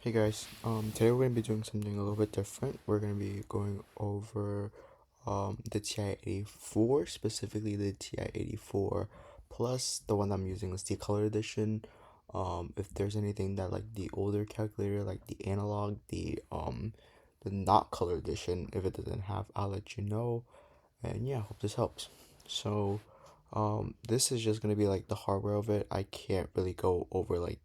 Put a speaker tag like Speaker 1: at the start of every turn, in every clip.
Speaker 1: Hey guys, today we're gonna be doing something a little bit different. We're gonna be going over the TI-84, specifically the TI-84 plus the one I'm using is the color edition. If there's anything that like the older calculator, like the analog, the not color edition, if it doesn't have, I'll let you know. And yeah, hope this helps. So, this is just gonna be like the hardware of it. I can't really go over like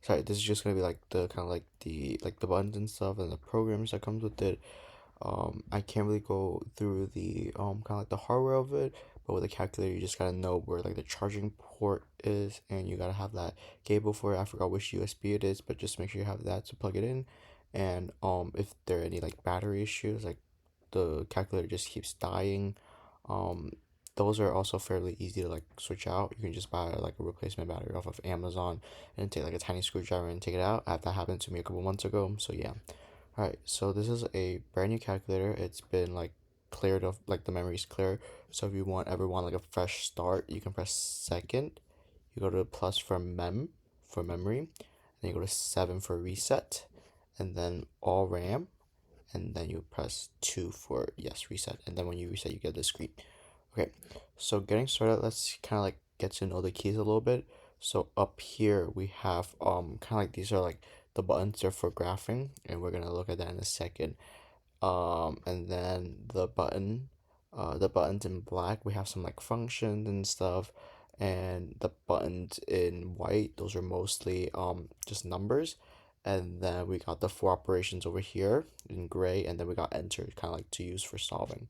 Speaker 1: sorry, this is just gonna be like the kind of like the buttons and stuff and the programs that comes with it. I can't really go through the kind of like the hardware of it, but with the calculator, you just gotta know where like the charging port is, and you gotta have that cable for it. I forgot which USB it is, but just make sure you have that to plug it in. And if there are any like battery issues, like the calculator just keeps dying, um, those are also fairly easy to like switch out. You can just buy like a replacement battery off of Amazon and take like a tiny screwdriver and take it out. That happened to me a couple months ago. So yeah. Alright, so this is a brand new calculator. It's been like cleared of like the memory's clear. So if you want like a fresh start, you can press second. You go to plus for memory, then you go to 7 for reset, and then all RAM, and then you press 2 for yes reset, and then when you reset you get this screen. Okay, so getting started, let's kind of like get to know the keys a little bit. So up here we have kind of like these are like the buttons are for graphing, and we're gonna look at that in a second. And then the buttons in black, we have some like functions and stuff, and the buttons in white, those are mostly just numbers. And then we got the four operations over here in gray, and then we got enter, kind of like to use for solving.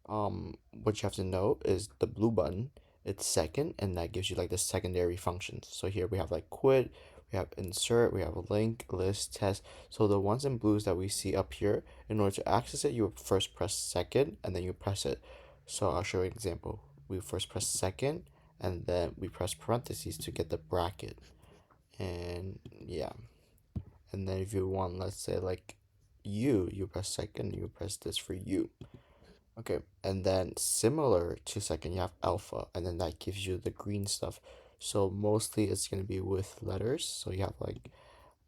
Speaker 1: What you have to know is the blue button, it's second, and that gives you like the secondary functions. So here we have like quit, we have insert, we have a link, list, test. So the ones in blues that we see up here, in order to access it, you first press second and then you press it. So I'll show you an example. We first press second and then we press parentheses to get the bracket. And yeah. And then if you want, let's say like you press second, you press this for you. Okay, and then similar to second, you have alpha, and then that gives you the green stuff. So mostly it's gonna be with letters. So you have like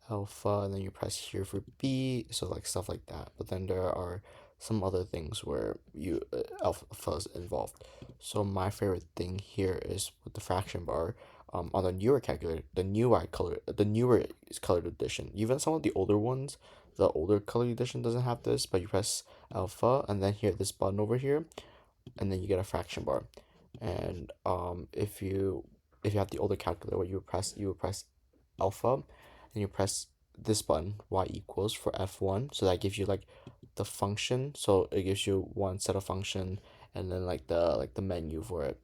Speaker 1: alpha, and then you press here for B, so like stuff like that. But then there are some other things where you alpha is involved. So my favorite thing here is with the fraction bar. On the newer calculator, the newer is colored edition. Even some of the older ones, the older colored edition doesn't have this, but you press alpha, and then here this button over here, and then you get a fraction bar. And if you have the older calculator, what you would press alpha, and you press this button y equals for f1, so that gives you like the function. So it gives you one set of function, and then like the menu for it.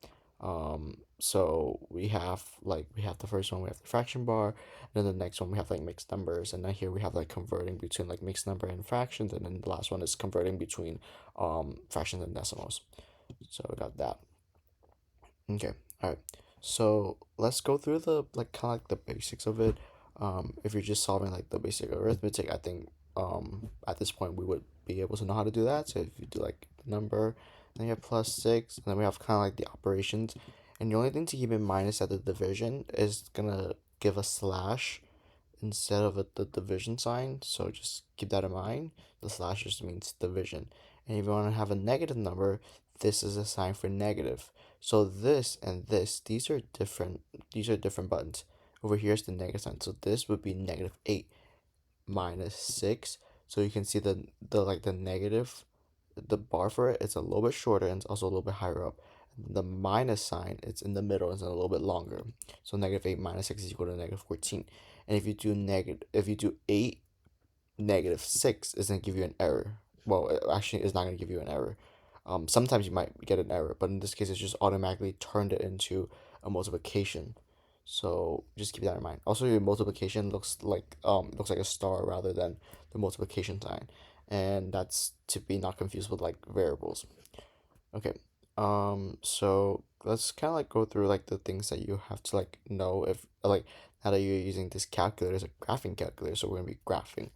Speaker 1: So we have the first one, we have the fraction bar, and then the next one we have like mixed numbers, and then here we have like converting between like mixed number and fractions, and then the last one is converting between fractions and decimals. So we got that. Okay, all right. So let's go through the like kind of like the basics of it. If you're just solving like the basic arithmetic, I think at this point we would be able to know how to do that. So if you do like the number, then you have plus 6, and then we have kind of like the operations. And the only thing to keep in mind is that the division is gonna give a slash instead of the division sign. So just keep that in mind. The slash just means division. And if you want to have a negative number, this is a sign for negative. So this and this, these are different buttons. Over here is the negative sign. So this would be -8 minus 6. So you can see the negative, the bar for it, it's a little bit shorter and it's also a little bit higher up. The minus sign, it's in the middle, it's a little bit longer. So -8 minus 6 is equal to -14. And if you do 8 -6, it's gonna give you an error. Well, actually, it's not gonna give you an error. Sometimes you might get an error, but in this case, it's just automatically turned it into a multiplication. So just keep that in mind. Also, your multiplication looks like a star rather than the multiplication sign, and that's to be not confused with like variables. Okay. So let's kind of like go through like the things that you have to like know if like now that you're using this calculator as a graphing calculator, so we're gonna be graphing.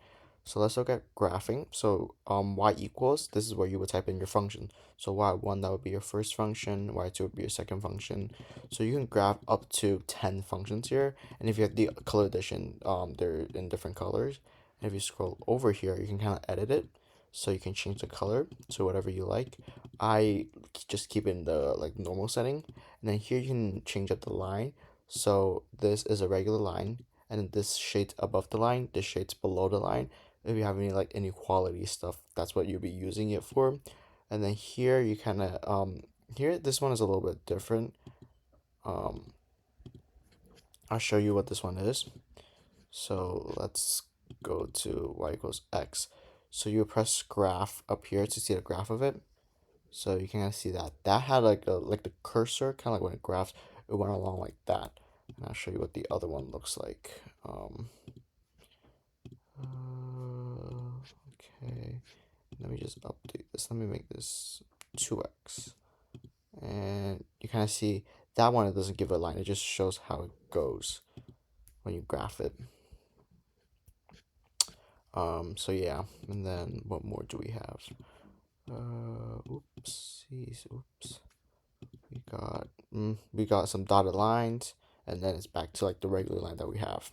Speaker 1: So let's look at graphing. So y equals, this is where you would type in your function. So y1, that would be your first function, y2 would be your second function. So you can graph up to 10 functions here. And if you have the color addition, they're in different colors. And if you scroll over here, you can kind of edit it. So you can change the color to whatever you like. I just keep in the like normal setting. And then here you can change up the line. So this is a regular line, and then this shades above the line, this shades below the line. If you have any like inequality stuff, that's what you'll be using it for. And then here you kind of here this one is a little bit different. um I'll show you what this one is. So let's go to y equals x. So you press graph up here to see the graph of it. So you can kind of see that had like the cursor, kind of like when it graphs, it went along like that. And I'll show you what the other one looks like. Okay, let me just update this. Let me make this 2x. And you kind of see that one, it doesn't give a line, it just shows how it goes when you graph it. So yeah, and then what more do we have? Oopsies, oops. We got some dotted lines, and then it's back to like the regular line that we have,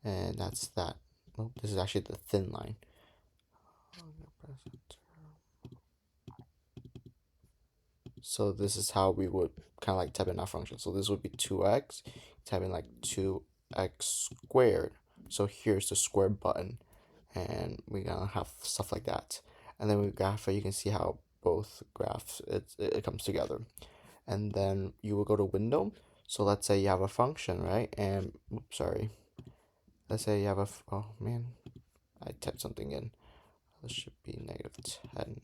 Speaker 1: and that's that. Oh, this is actually the thin line. So this is how we would kind of like type in our function. So this would be 2x, type in like 2x squared. So here's the square button, and we're gonna have stuff like that. And then we graph it, you can see how both graphs, it comes together. And then you will go to window. So let's say you have a function, right? And oops, sorry. Let's say you have oh man, I typed something in. This should be -10.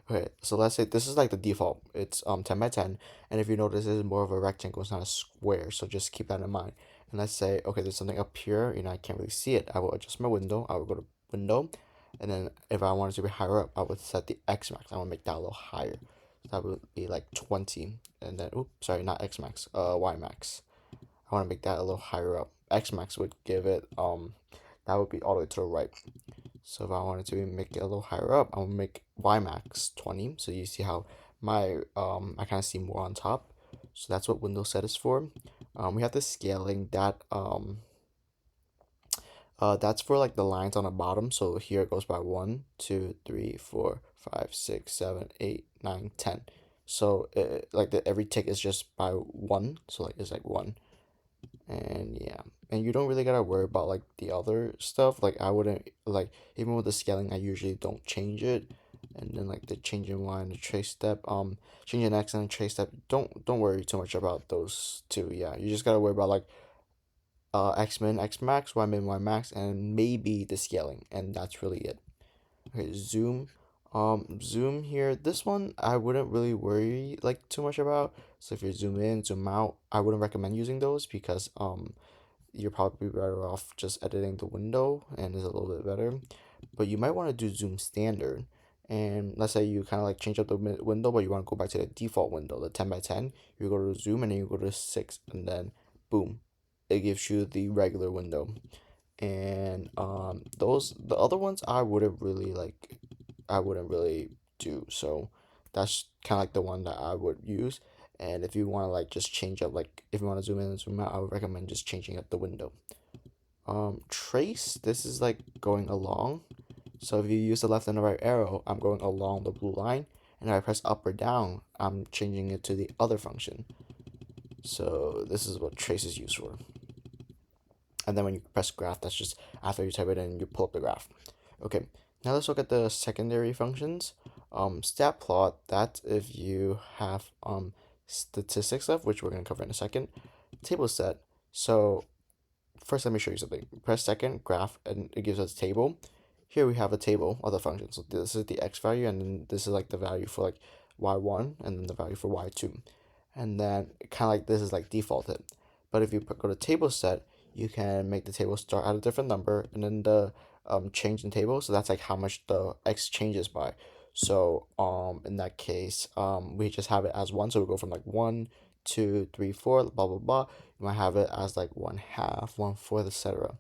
Speaker 1: Okay, so let's say this is like the default. It's 10 by 10, and if you notice, this is more of a rectangle. It's not a square. So just keep that in mind. And let's say, okay, there's something up here. I can't really see it. I will adjust my window. I will go to window, and then if I wanted to be higher up, I would set the X max. I want to make that a little higher. So that would be like 20, and then oops, sorry, not X max. Y max. I want to make that a little higher up. X max would give it that would be all the way to the right. So if I wanted to make it a little higher up, I'm gonna make Y max 20. So you see how my I kind of see more on top. So that's what window set is for. We have the scaling that's for like the lines on the bottom. So here it goes by 1, 2, 3, 4, 5, 6, 7, 8, 9, 10. So like every tick is just by 1. So like it's like 1. And yeah, and you don't really gotta worry about like the other stuff. Like I wouldn't like, even with the scaling, I usually don't change it. And then like the change in y and the trace step, change in x and trace step, don't worry too much about those two. Yeah, you just gotta worry about like x min, x max, y min, y max, and maybe the scaling, and that's really it. Okay, zoom. Zoom here, this one I wouldn't really worry like too much about. So if you zoom in, zoom out, I wouldn't recommend using those because you're probably better off just editing the window, and is a little bit better. But you might want to do zoom standard. And let's say you kind of like change up the window, but you want to go back to the default window, the 10 by 10. You go to zoom, and then you go to 6, and then boom, it gives you the regular window. And the other ones I wouldn't really do. So that's kind of like the one that I would use. And if you want to like just change up, like if you want to zoom in and zoom out, I would recommend just changing up the window. Trace, this is like going along. So if you use the left and the right arrow, I'm going along the blue line. And if I press up or down, I'm changing it to the other function. So this is what trace is used for. And then when you press graph, that's just after you type it in, you pull up the graph. Okay, now let's look at the secondary functions. Stat plot, that's if you have statistics stuff, which we're going to cover in a second. Table set. So first, let me show you something. Press second, graph, and it gives us a table. Here we have a table of the functions. So this is the x value, and then this is like the value for like y1, and then the value for y2. And then kind of like this is like defaulted. But if you go to table set, you can make the table start at a different number, and then the change in table. So that's like how much the x changes by. So in that case, we just have it as 1. So we go from like 1, 2, 3, 4, blah blah blah. You might have it as like 1/2, 1/4, etc.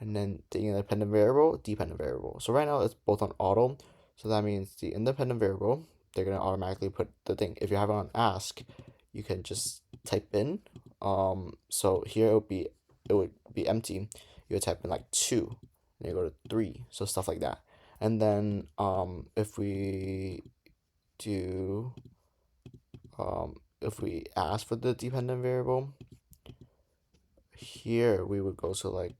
Speaker 1: and then the independent variable, dependent variable. So right now it's both on auto, so that means the independent variable, they're gonna automatically put the thing. If you have it on ask, you can just type in. So here it would be empty. You would type in like 2, and you go to 3, so stuff like that. And then if we do if we ask for the dependent variable, here we would go to like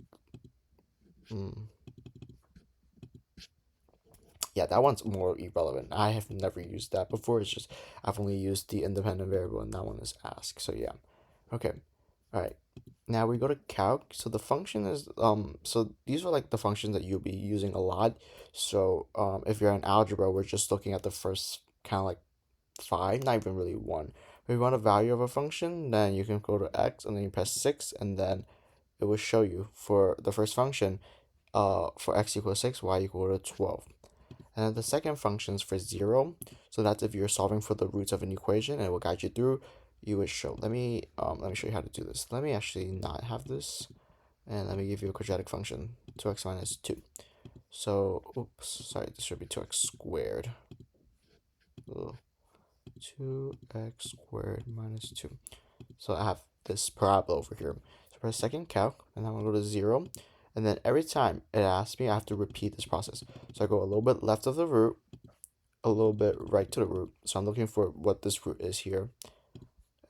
Speaker 1: yeah, that one's more irrelevant. I have never used that before. It's just I've only used the independent variable, and that one is ask. So yeah. Okay. All right. Now we go to calc. So the function is so these are like the functions that you'll be using a lot. So if you're in algebra, we're just looking at the first kind of like 5, not even really 1. If you want a value of a function, then you can go to x and then you press 6, and then it will show you for the first function for x equals 6, y equal to 12. And then the second function is for 0. So that's if you're solving for the roots of an equation, and it will guide you through. You would show. Let me show you how to do this. Let me actually not have this, and let me give you a quadratic function, 2x minus 2. So, oops, sorry, this should be 2x squared. Ugh. 2x squared minus 2. So I have this parabola over here. So press second calc, and I'm going to go to 0. And then every time it asks me, I have to repeat this process. So I go a little bit left of the root, a little bit right to the root. So I'm looking for what this root is here.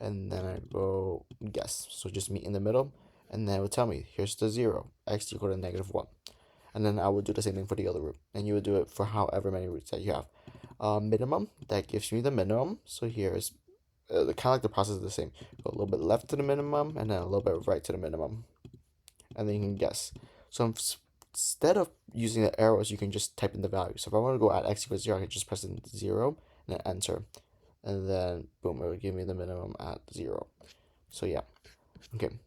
Speaker 1: And then I go guess. So just meet in the middle. And then it would tell me, here's the 0, x equal to -1. And then I would do the same thing for the other root. And you would do it for however many roots that you have. Minimum, that gives me the minimum. So here is kind of like the process is the same. Go a little bit left to the minimum, and then a little bit right to the minimum. And then you can guess. So instead of using the arrows, you can just type in the value. So if I want to go at x equals 0, I can just press in 0 and then enter. And then boom, it will give me the minimum at 0. So yeah. Okay.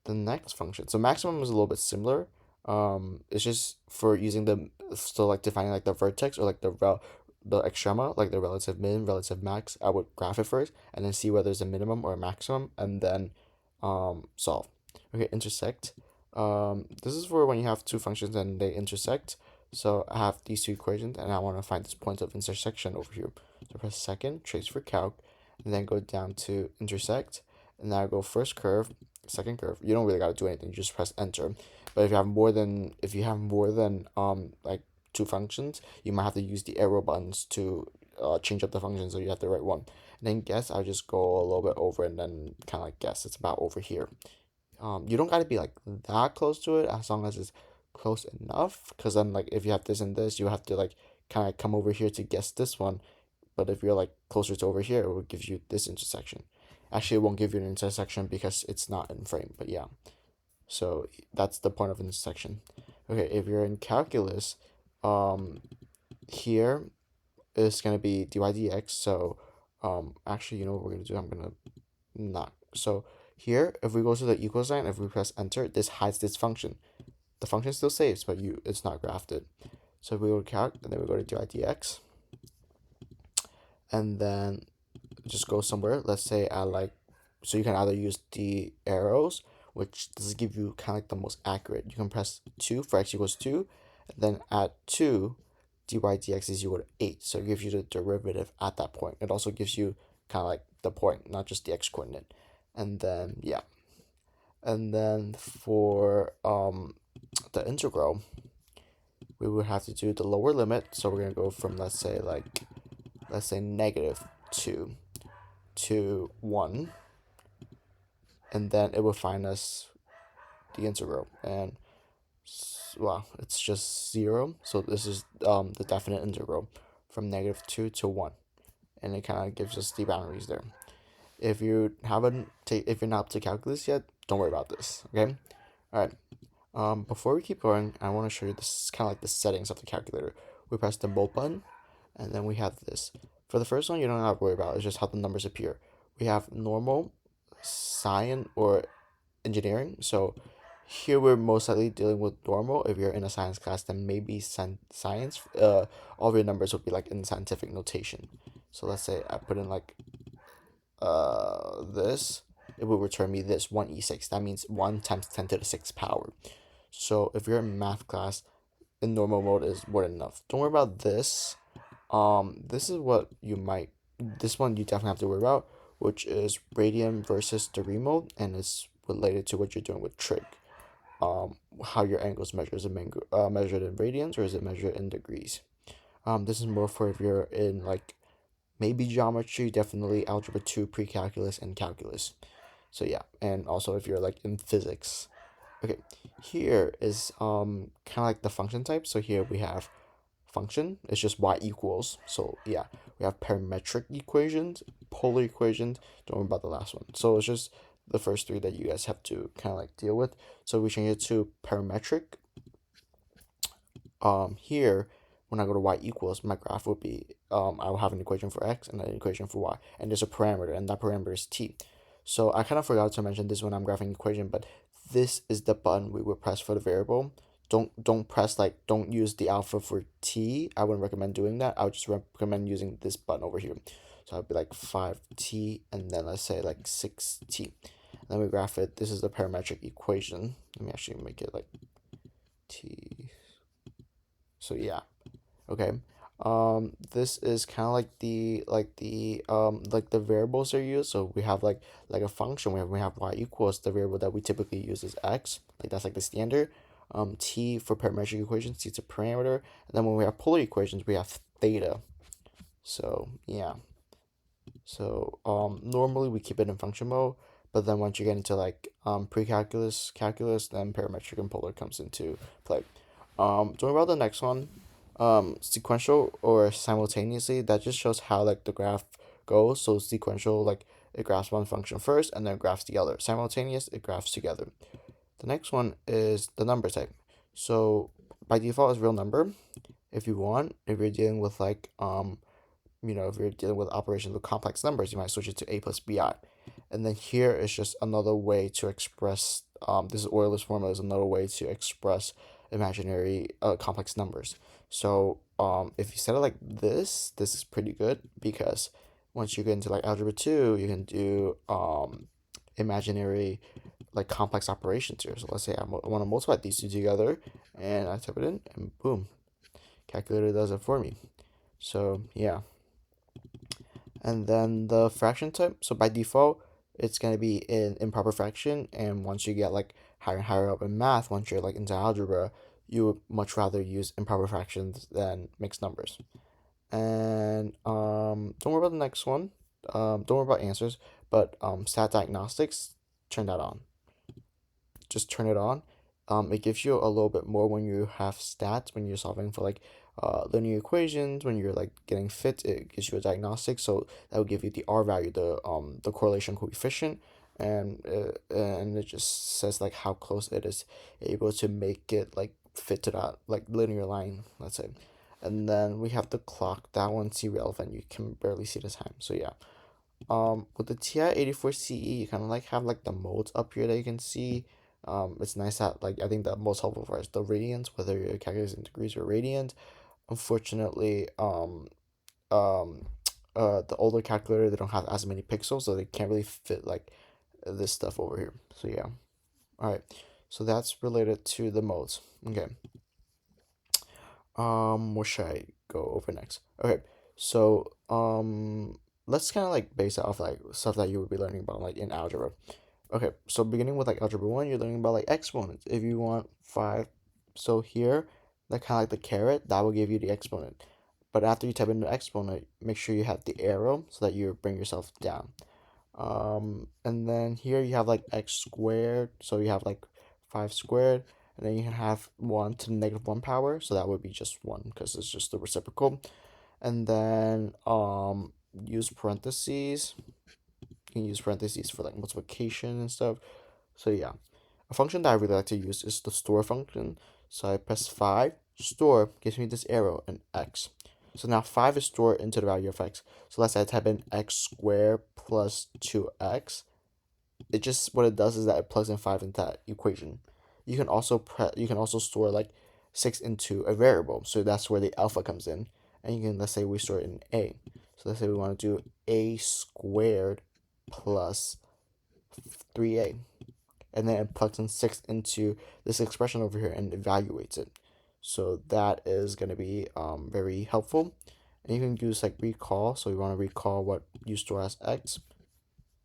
Speaker 1: The next function. So maximum is a little bit similar. It's just for using like defining like the vertex or like the extrema, like the relative min, relative max. I would graph it first and then see whether there's a minimum or a maximum, and then solve. Okay, intersect. This is for when you have two functions and they intersect. So I have these two equations and I want to find this point of intersection over here. So press second, trace for calc, and then go down to intersect, and then I go first curve, second curve. You don't really gotta do anything, you just press enter. But if you have more than like two functions, you might have to use the arrow buttons to change up the function, so you have the right one. And then guess, I'll just go a little bit over and then kind of like guess it's about over here. You don't gotta be like that close to it, as long as it's close enough, because then like if you have this and this, you have to like kind of come over here to guess this one. But if you're like closer to over here, it will give you this intersection. Actually, it won't give you an intersection because it's not in frame, but yeah. So that's the point of intersection. Okay, if you're in calculus, here is gonna be dy dx. So actually, you know what we're gonna do? I'm gonna not. So here, if we go to the equal sign, if we press enter, this hides this function. The function still saves, but it's not grafted. So if we go to calc, and then we go to dy dx, and then just go somewhere. Let's say I like, so you can either use the arrows, which does give you kind of like the most accurate. You can press 2 for x equals 2, and then at 2, dy dx is equal to 8. So it gives you the derivative at that point. It also gives you kind of like the point, not just the x coordinate. And then, yeah. And then for the integral, we would have to do the lower limit. So we're going to go from, let's say -2 to 1, and then it will find us the integral, and well, it's just 0. So this is the definite integral from -2 to 1, and it kind of gives us the boundaries there. If you haven't if you're not up to calculus yet, don't worry about this. Okay, all right. Before we keep going, I want to show you this kind of like the settings of the calculator. We press the bold button, and then we have this. For the first one, you don't have to worry about. It's just how the numbers appear. We have normal, science, or engineering. So here we're most likely dealing with normal. If you're in a science class, then maybe science. All of your numbers will be like in scientific notation. So let's say I put in like this. It will return me this 1e6. That means 1 times 10 to the 6th power. So if you're in math class, in normal mode is more than enough. Don't worry about this. This is what you might, this one you definitely have to worry about, which is radian versus degree mode, and it's related to what you're doing with trig. How your angles measure, is it measured in radians or is it measured in degrees? This is more for if you're in like maybe geometry, definitely algebra 2, pre-calculus, and calculus. So yeah, and also if you're like in physics. Okay, here is kind of like the function type. So here we have function. It's just y equals. So yeah, we have parametric equations, polar equations. Don't worry about the last one. So it's just the first three that you guys have to kind of like deal with. So we change it to parametric. Here, when I go to y equals, my graph would be, I will have an equation for x and an equation for y, and there's a parameter, and that parameter is t. So I kind of forgot to mention this when I'm graphing equation, but this is the button we would press for the variable. Don't press, like, don't use the alpha for t. I wouldn't recommend doing that. I would just recommend using this button over here. So I'd be like 5t, and then let's say like 6t. Then we graph it. This is the parametric equation. Let me actually make it like t. So yeah, okay. This is kind of like the variables are used. So we have like a function where we have y equals, the variable that we typically use is x, like that's like the standard. T for parametric equations, t is a parameter, and then when we have polar equations, we have theta. So yeah. So normally we keep it in function mode, but then once you get into like pre-calculus, calculus, then parametric and polar comes into play. Talking about the next one, sequential or simultaneously, that just shows how like the graph goes. So sequential, like it graphs one function first and then graphs the other. Simultaneous, it graphs together. The next one is the number type. So by default, it's real number. If you want, if you're dealing with like if you're dealing with operations with complex numbers, you might switch it to a plus bi. And then here is just another way to express, this is Euler's formula, is another way to express imaginary complex numbers. So if you set it like this is pretty good, because once you get into like algebra 2, you can do imaginary like complex operations here. So let's say I want to multiply these two together, and I type it in, and boom, calculator does it for me. So yeah. And then the fraction type, so by default, it's going to be in improper fraction. And once you get like higher and higher up in math, once you're like into algebra, you would much rather use improper fractions than mixed numbers. And don't worry about the next one. Don't worry about answers, but stat diagnostics, turn that on. Just turn it on. It gives you a little bit more when you have stats, when you're solving for like linear equations, when you're like getting fit, it gives you a diagnostic. So that will give you the R value, the correlation coefficient, and it just says like how close it is able to make it like fit to that like linear line, let's say. And then we have the clock. That one's irrelevant. You can barely see the time. So yeah. With the TI-84 CE, you kind of like have like the modes up here that you can see. It's nice that like I think the most helpful for is the radians, whether you're calculating degrees or radians. Unfortunately, um, the older calculator, they don't have as many pixels, so they can't really fit like this stuff over here. So yeah. All right. So that's related to the modes. Okay. What should I go over next? Okay. So let's kind of like base it off like stuff that you would be learning about like in algebra. Okay, so beginning with like algebra 1, you're learning about like exponents. If you want 5, so here, that kind of like the caret, that will give you the exponent. But after you type in the exponent, make sure you have the arrow so that you bring yourself down. And then here you have like x squared, so you have like 5 squared, and then you can have 1 to the negative 1 power, so that would be just 1 because it's just the reciprocal. And then use parentheses. You can use parentheses for like multiplication and stuff. So yeah, a function that I really like to use is the store function. So I press 5, store gives me this arrow and x. So now 5 is stored into the value of x. So let's say I type in x squared plus 2x. It just, what it does is that it plugs in 5 into that equation. You can also store like 6 into a variable. So that's where the alpha comes in. And you can, let's say we store it in a. So let's say we want to do a squared plus 3a. and then it plugs in 6 into this expression over here and evaluates it. So that is going to be very helpful. And you can use like recall. So you want to recall what you store as x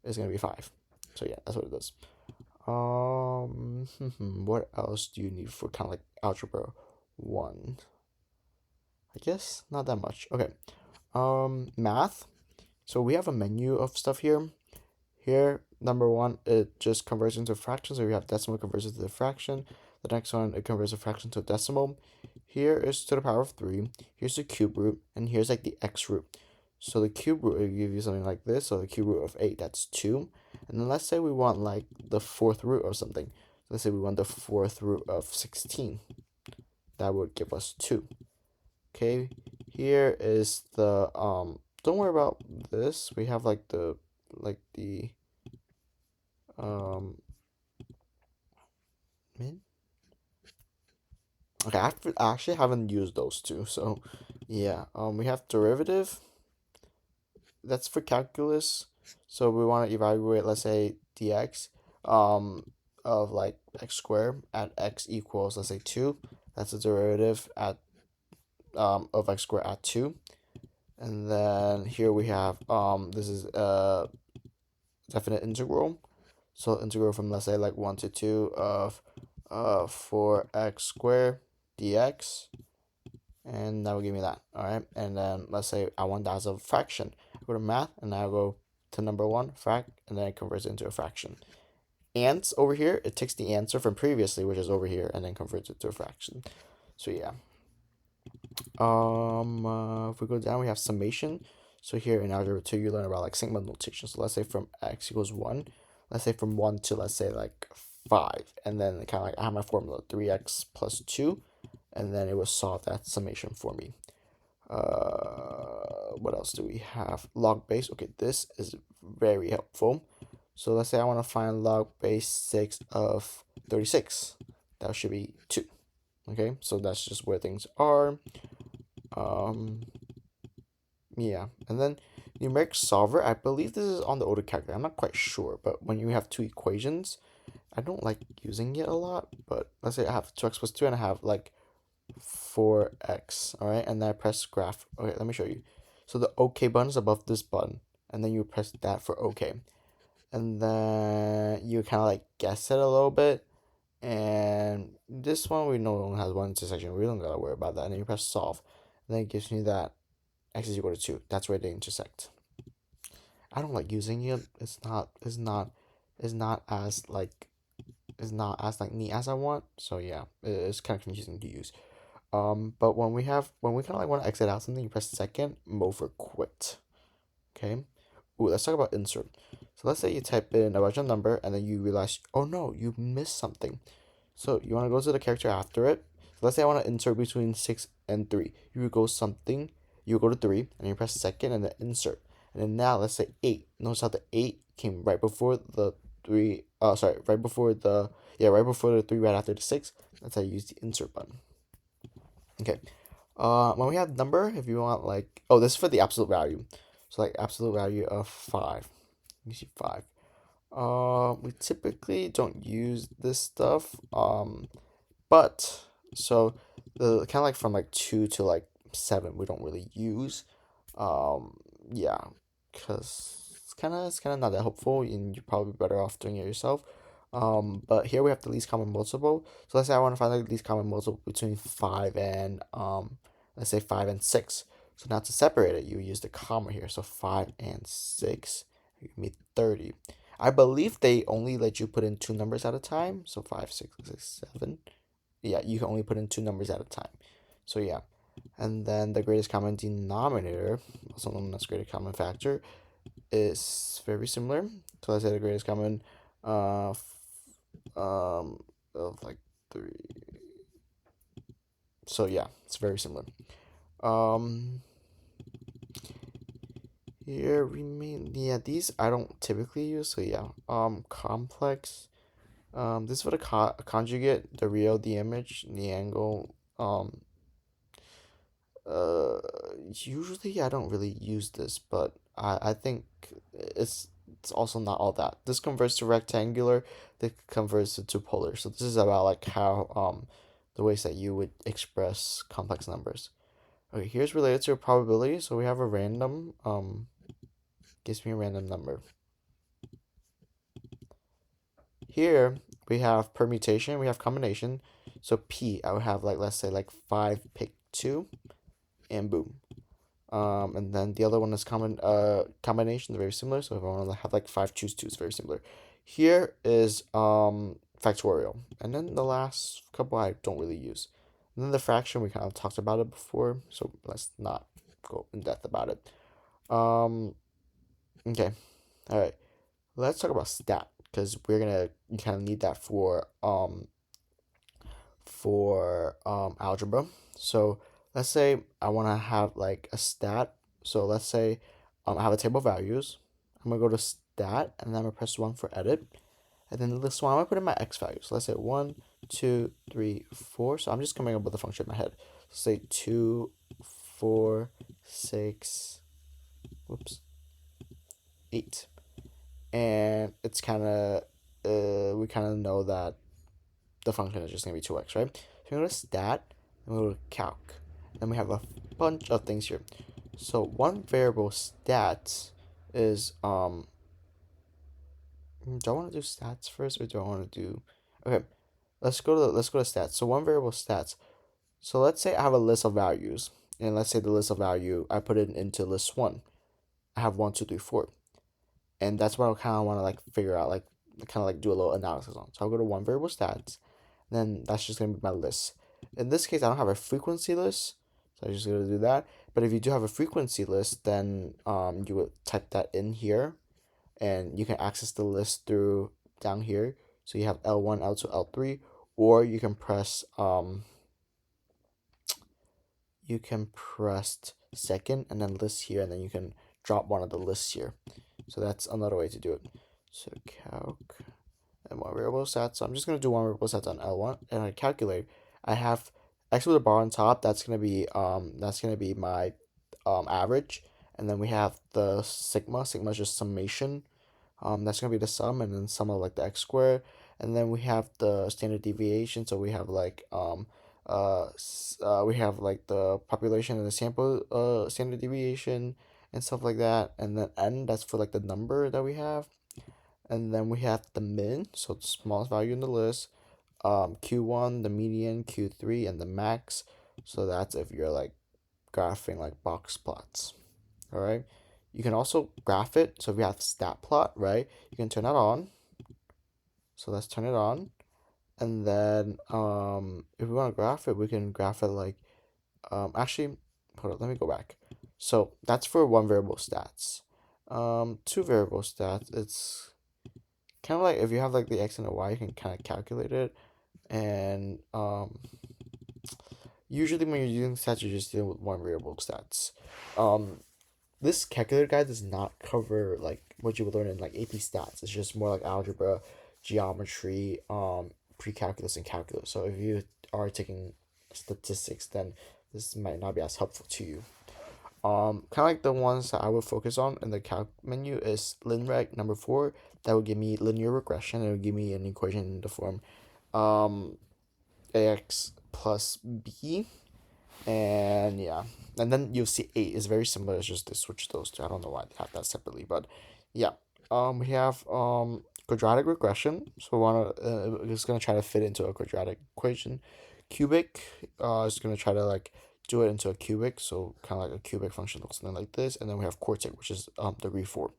Speaker 1: is going to be 5. So yeah, that's what it does. What else do you need for kind of like algebra 1? I guess not that much. Okay. Math. So we have a menu of stuff here. Here, number 1, it just converts into a fraction. So we have decimal converts into the fraction. The next one, it converts a fraction to a decimal. Here is to the power of 3. Here's the cube root, and here's like the x root. So the cube root will give you something like this. So the cube root of 8, that's 2. And then let's say we want like the fourth root of something. Let's say we want the fourth root of 16. That would give us 2. Okay, here is the don't worry about this. We have like the min. Okay, I actually haven't used those two, so yeah. We have derivative. That's for calculus. So we want to evaluate, let's say, dx of like x squared at x equals, let's say, 2. That's a derivative at of x squared at 2. And then here we have this is a definite integral. So integral from, let's say, like 1 to 2 of 4x squared dx, and that will give me that. All right, and then let's say I want that as a fraction. I go to math, and I go to number 1 frac, and then it converts it into a fraction. And over here, it takes the answer from previously, which is over here, and then converts it to a fraction. So yeah. If we go down, we have summation. So here in algebra 2, you learn about like sigma notation. So let's say from x equals 1, let's say from 1 to, let's say, like 5, and then kind of like I have my formula 3x plus 2, and then it will solve that summation for me. What else do we have? Log base. Okay, this is very helpful. So let's say I want to find log base 6 of 36. That should be 2. Okay, so that's just where things are. Yeah, and then numeric solver, I believe this is on the older calculator. I'm not quite sure, but when you have two equations, I don't like using it a lot, but let's say I have 2x plus 2 and I have like 4x, all right? And then I press graph. Okay, let me show you. So the OK button is above this button, and then you press that for OK. And then you kind of like guess it a little bit. And this one we know only has one intersection. We don't gotta worry about that. And then you press solve. And then it gives me that x is equal to 2. That's where they intersect. I don't like using it. It's not as like neat as I want. So yeah, it's kind of confusing to use. But when we kind of like want to exit out something, you press second, move or quit. Okay. Ooh, let's talk about insert. So let's say you type in a bunch of number and then you realize, oh no, you missed something. So you want to go to the character after it. So let's say I want to insert between 6 and 3. You would go something, you go to 3, and you press second and then insert. And then now let's say 8. Notice how the 8 came right before the 3, right before the 3, right after the 6. That's how you use the insert button. Okay. When we have number, if you want like, oh, this is for the absolute value. So like absolute value of 5. You see 5. We typically don't use this stuff. But so the kind of like from like 2 to like 7, we don't really use. Yeah, because it's kind of not that helpful, and you're probably better off doing it yourself. But here we have the least common multiple. So let's say I want to find the least common multiple between 5 and let's say 5 and 6. So now to separate it, you use the comma here. So 5 and 6, you give me 30. I believe they only let you put in 2 numbers at a time. So 5, 6, 6, 7. Yeah, you can only put in 2 numbers at a time. So yeah. And then the greatest common denominator, also known as greatest common factor, is very similar. So let's say the greatest common of like 3. So yeah, it's very similar. Here these I don't typically use. So yeah, complex. This is for the conjugate, the real, the image, the angle. Uh, Usually I don't really use this, but I think it's it's also not all that. This converts to rectangular, this converts to polar. So this is about like how the ways that you would express complex numbers. Okay, here's related to a probability. So we have a random, gives me a random number. Here we have permutation, we have combination. So P, I would have like, let's say like 5 pick 2, and boom. And then the other one is combination, very similar. So if I want to have like 5 choose 2, it's very similar. Here is factorial. And then the last couple I don't really use. And then the fraction, we kind of talked about it before, so let's not go in depth about it. Okay, all right. Let's talk about stat, because you kind of need that for algebra. So let's say I want to have like a stat. So let's say I have a table of values. I'm gonna go to stat, and then I'm gonna press 1 for edit. And then this one, I'm gonna put in my x values. So let's say 1, 2, 3, 4. So I'm just coming up with a function in my head. Let's say 2, 4, 6, whoops, 8. And it's kind of, we kind of know that the function is just going to be 2x, right? So we go to stat, and we go to calc. Then we have a bunch of things here. So one variable stats is, do I want to do stats first, or do I want to do, okay, let's go to stats. So one variable stats. So let's say I have a list of values, and let's say the list of value, I put it into list 1. I have 1, 2, 3, 4. And that's what I kind of want to like figure out, like kind of like do a little analysis on. So I'll go to one variable stats, then that's just gonna be my list. In this case, I don't have a frequency list, so I'm just gonna do that. But if you do have a frequency list, then you would type that in here, and you can access the list through down here. So you have L1, L2, L3, or you can press second and then list here, and then you can drop one of the lists here. So that's another way to do it. So calc and one variable stats. So I'm just gonna do one variable stats on L1, and I calculate. I have x with a bar on top. That's gonna be my average, and then we have the sigma. Sigma is just summation. That's gonna be the sum, and then sum of like the x squared, and then we have the standard deviation. So we have like the population and the sample standard deviation and stuff like that, and then n, that's for like the number that we have, and then we have the min, so the smallest value in the list, q1, the median, q3, and the max. So that's if you're like graphing like box plots. All right, you can also graph it. So if you have stat plot, right, you can turn that on. So let's turn it on, and then if we want to graph it, we can graph it like actually, hold on, let me go back. So that's for one variable stats. Two variable stats, it's kind of like if you have like the x and the y, you can kind of calculate it. And usually when you're using stats, you're just dealing with one variable stats. This calculator guide does not cover like what you would learn in like AP stats. It's just more like algebra, geometry, pre-calculus, and calculus. So if you are taking statistics, then this might not be as helpful to you. Kind of like the ones that I would focus on in the calc menu is linreg number 4. That would give me linear regression. It would give me an equation in the form ax plus b, and yeah, and then you'll see 8 is very similar. It's just to switch those two. I don't know why they have that separately, but yeah. We have quadratic regression. So we want to it's gonna try to fit into a quadratic equation. Cubic is gonna try to like do it into a cubic, so kind of like a cubic function looks something like this. And then we have quartic, which is degree 4.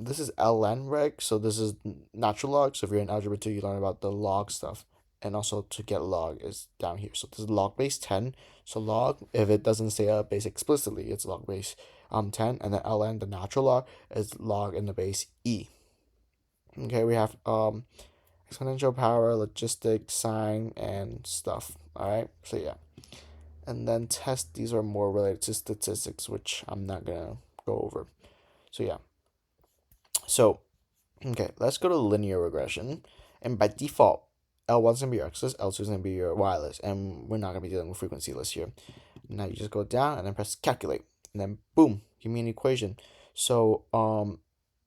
Speaker 1: This is ln reg, so this is natural log. So if you're in algebra 2, you learn about the log stuff, and also to get log is down here. So this is log base 10. So log, if it doesn't say a base explicitly, it's log base 10, and then ln, the natural log, is log in the base e. Okay, we have exponential power, logistic, sign, and stuff. All right, so yeah, and then test. These are more related to statistics, which I'm not gonna go over. So yeah, so okay, let's go to linear regression, and by default, L1 is gonna be your x list, L2 is gonna be your y list, and we're not gonna be dealing with frequency lists here. Now you just go down and then press calculate, and then boom, give me an equation. So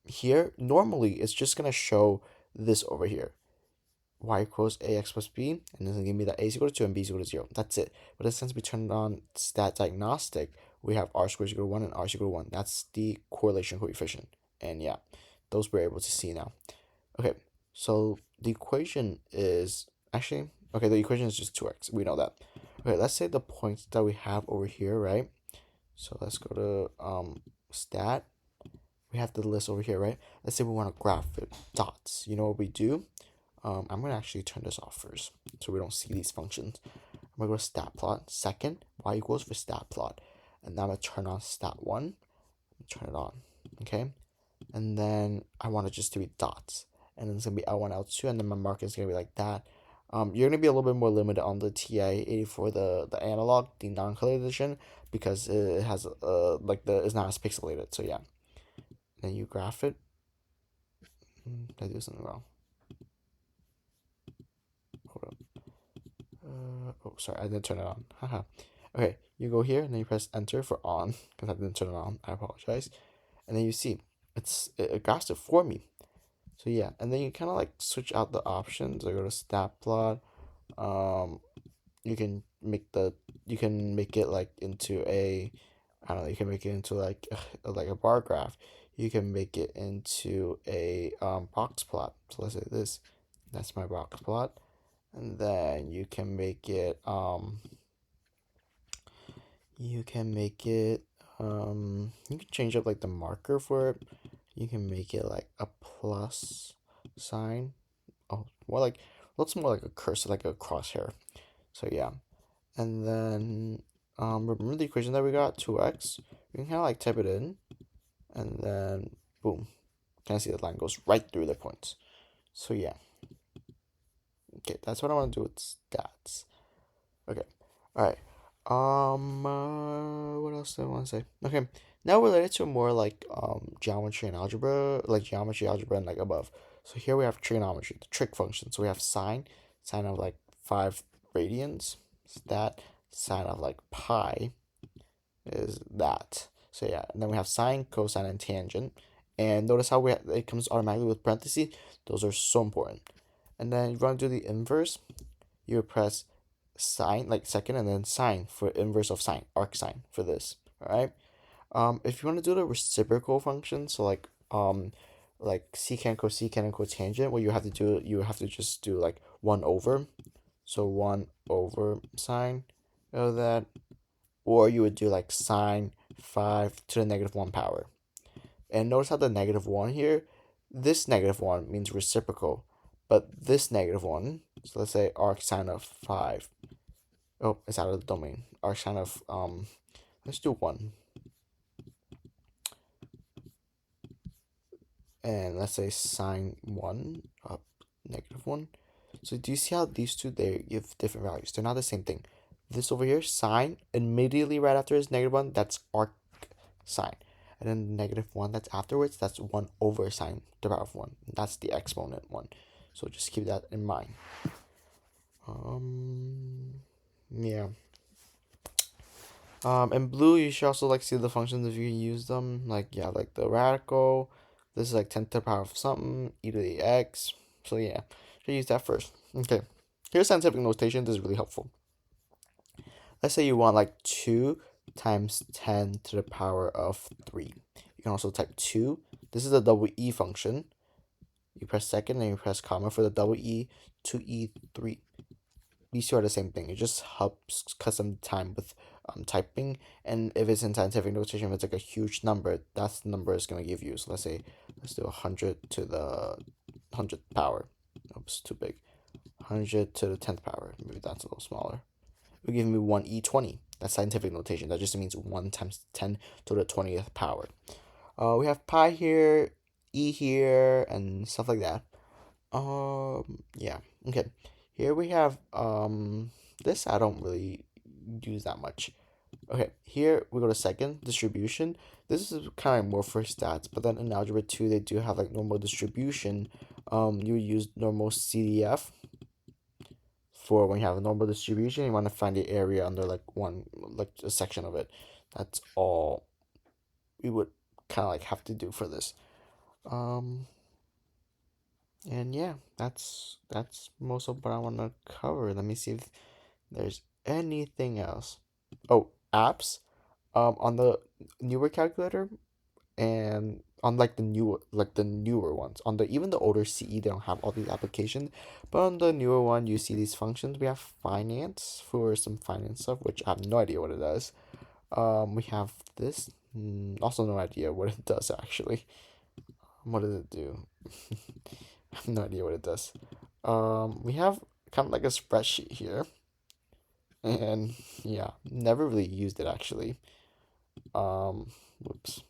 Speaker 1: here, normally it's just gonna show this over here. Y equals ax plus b, and it's gonna give me that a is equal to 2 and b is equal to 0. That's it. But since we turned on stat diagnostic, we have r squared is equal to 1 and r is equal to 1. That's the correlation coefficient. And yeah, those we're able to see now. Okay, so the equation is actually, okay, the equation is just 2x. We know that. Okay, let's say the points that we have over here, right? So let's go to stat. We have the list over here, right? Let's say we want to graph it. Dots. You know what we do? I'm going to actually turn this off first so we don't see these functions. I'm going to go to stat plot. Second, y equals for stat plot. And now I'm going to turn on stat 1. Turn it on. Okay? And then I want it just to be dots. And then it's going to be L1, L2, and then my mark is going to be like that. You're going to be a little bit more limited on the TI-84, the analog, the non-colored edition, because it has it's not as pixelated. So yeah. Then you graph it. Did I do something wrong? Hold up. Oh, sorry, I didn't turn it on. Haha. Okay, you go here and then you press enter for on because I didn't turn it on. I apologize. And then you see it graphs it for me. So yeah, and then you kind of like switch out the options. I go to stat plot. You can make it like into a, I don't know. You can make it into like a bar graph. You can make it into a box plot. So let's say this. That's my box plot. And then you can change up like the marker for it. You can make it like a plus sign. Oh, looks more like a cursor, like a crosshair. So yeah. And then remember the equation that we got, 2x? You can kind of like type it in, and then boom. Can I see the line goes right through the points? So yeah. Okay, that's what I want to do with stats. Okay. All right. What else do I want to say? Okay. Now related to more like geometry and algebra, like geometry, algebra, and like above. So here we have trigonometry, the trig function. So we have sine of like 5 radians. That sine of like pi is that. So yeah, and then we have sine, cosine, and tangent. And notice how it comes automatically with parentheses. Those are so important. And then if you want to do the inverse, you would press sine, like second, and then sine for inverse of sine, arc sine for this. All right. If you want to do the reciprocal function, so like secant, cosecant, and cotangent, what you have to just do like 1 over. So 1 over sine of that, or you would do like sine 5 to the negative 1 power. And notice how the negative 1 here, this negative 1 means reciprocal, but this negative 1, so let's say arc sine of 5. Oh, it's out of the domain. Arc sine of, let's do 1. And let's say sine 1 up negative 1. So do you see how these two, they give different values? They're not the same thing. This over here, sine, immediately right after is negative 1, that's arc sine. And then negative 1 that's afterwards, that's 1 over sine to the power of 1. That's the exponent 1. So just keep that in mind. Yeah. In blue, you should also like see the functions if you use them. Like, yeah, like the radical. This is like 10 to the power of something, e to the x. So yeah, should use that first. Okay. Here's scientific notation. This is really helpful. Let's say you want like 2 times 10 to the power of 3. You can also type 2. This is the double E function. You press second and you press comma for the double E, 2E3. These two are the same thing. It just helps cut some time with typing. And if it's in scientific notation, if it's like a huge number, that's the number it's going to give you. So let's do 100 to the 100th power. Oops, too big. 100 to the 10th power. Maybe that's a little smaller. It will give me 1E20. That's scientific notation. That just means 1 times 10 to the 20th power. We have pi here, E here, and stuff like that. Yeah. Okay. Here we have this I don't really use that much. Okay, here we go to second distribution. This is kind of more for stats, but then in algebra 2 they do have like normal distribution. You use normal CDF for when you have a normal distribution. You want to find the area under like a section of it. That's all we would kind of like have to do for this. Um, and yeah, that's most of what I want to cover. Let me see if there's anything else. Oh, apps. On the newer calculator and on like the newer ones. On the even the older CE, they don't have all these applications, but on the newer one, you see these functions. We have finance for some finance stuff, which I have no idea what it does. We have this. Also no idea what it does actually. What does it do? I have no idea what it does. We have kind of like a spreadsheet here, and yeah, never really used it actually. Whoops.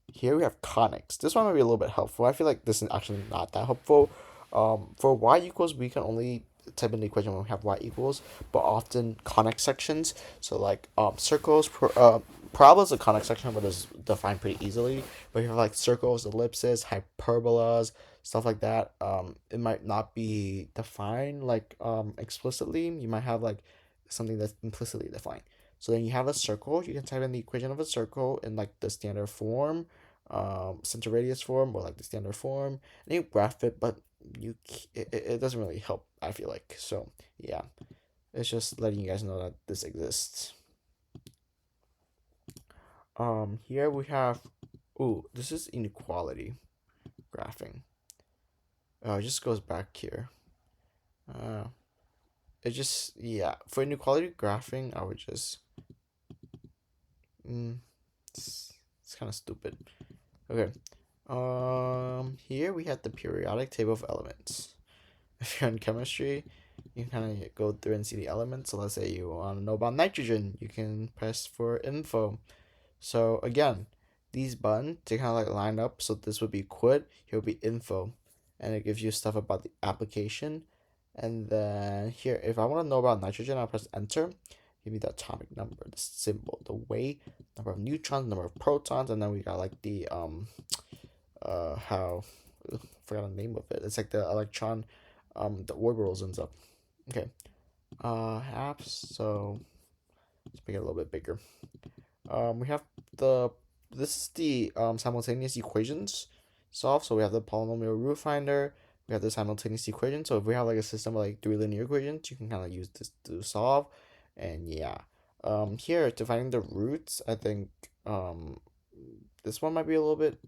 Speaker 1: Here we have conics. This one might be a little bit helpful. I feel like this is actually not that helpful. For y equals, we can only type in the equation when we have y equals, but often conic sections. So like circles, parabolas a conic section, but is defined pretty easily. But you have like circles, ellipses, hyperbolas, stuff like that. It might not be defined like explicitly. You might have like something that's implicitly defined. So then you have a circle. You can type in the equation of a circle in like the standard form, center radius form, or like the standard form, and you graph it, but it doesn't really help, I feel like. So yeah, it's just letting you guys know that this exists. Here we have, ooh, this is inequality graphing. It just goes back here. Uh, it just, yeah, for inequality graphing, I would just, mm, it's kind of stupid. Okay. Here we have the periodic table of elements. If you're in chemistry, you can kind of go through and see the elements. So let's say you want to know about nitrogen, you can press for info. So again, these buttons they kind of like line up. So this would be quit, here would be info, and it gives you stuff about the application. And then here, if I want to know about nitrogen, I'll press enter. Give me the atomic number, the symbol, the weight, number of neutrons, number of protons, and then we got like the how I forgot the name of it. It's like the electron, the orbitals and stuff. Okay. Apps. So let's make it a little bit bigger. We have the this is the simultaneous equations solved. So we have the polynomial root finder. We have the simultaneous equation. So if we have like a system of like three linear equations, you can kind of use this to solve. And yeah, here to finding the roots, I think this one might be a little bit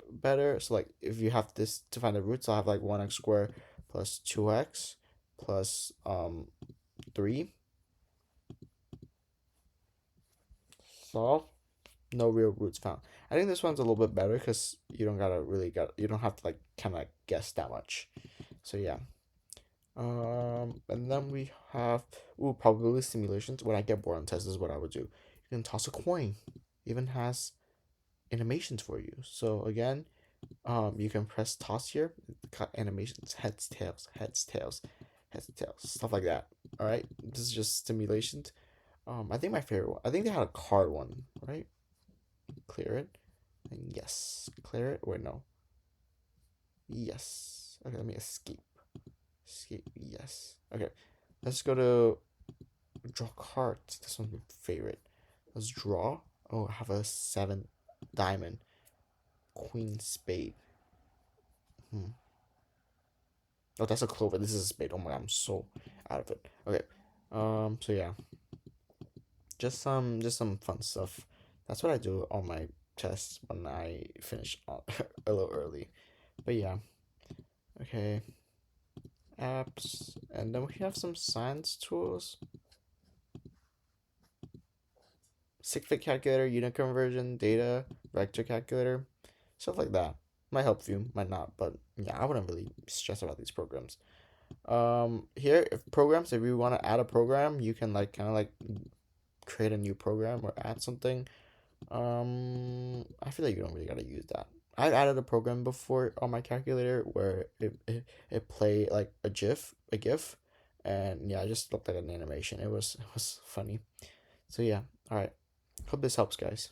Speaker 1: better. So like if you have this to find the roots, I'll have like 1x squared plus 2x plus 3. Solve. No real roots found. I think this one's a little bit better because you don't have to like kind of guess that much. So yeah. And then we have probability simulations. When I get bored on tests, this is what I would do. You can toss a coin. Even has animations for you. So again, you can press toss here, cut animations, heads, tails, heads, tails, heads, tails, stuff like that. All right, this is just simulations. I think my favorite one. I think they had a card one, right? Clear it, and yes, clear it. Wait, no. Yes. Okay, let me escape. Escape. Yes. Okay, let's go to draw cards. This one's my favorite. Let's draw. Oh, I have a 7 diamond, queen spade. Hmm. Oh, that's a clover. This is a spade. Oh my god, I'm so out of it. Okay. So yeah, just some fun stuff. That's what I do on my tests when I finish a little early. But yeah. Okay. Apps, and then we have some science tools. Sig-Fit calculator, unit conversion, data, vector calculator, stuff like that. Might help you, might not, but yeah, I wouldn't really stress about these programs. Here, if you want to add a program, you can like kind of like create a new program or add something. I feel like you don't really gotta use that. I've added a program before on my calculator where it played like a GIF, and yeah, it just looked like an animation. It was funny. So yeah, all right. Hope this helps, guys.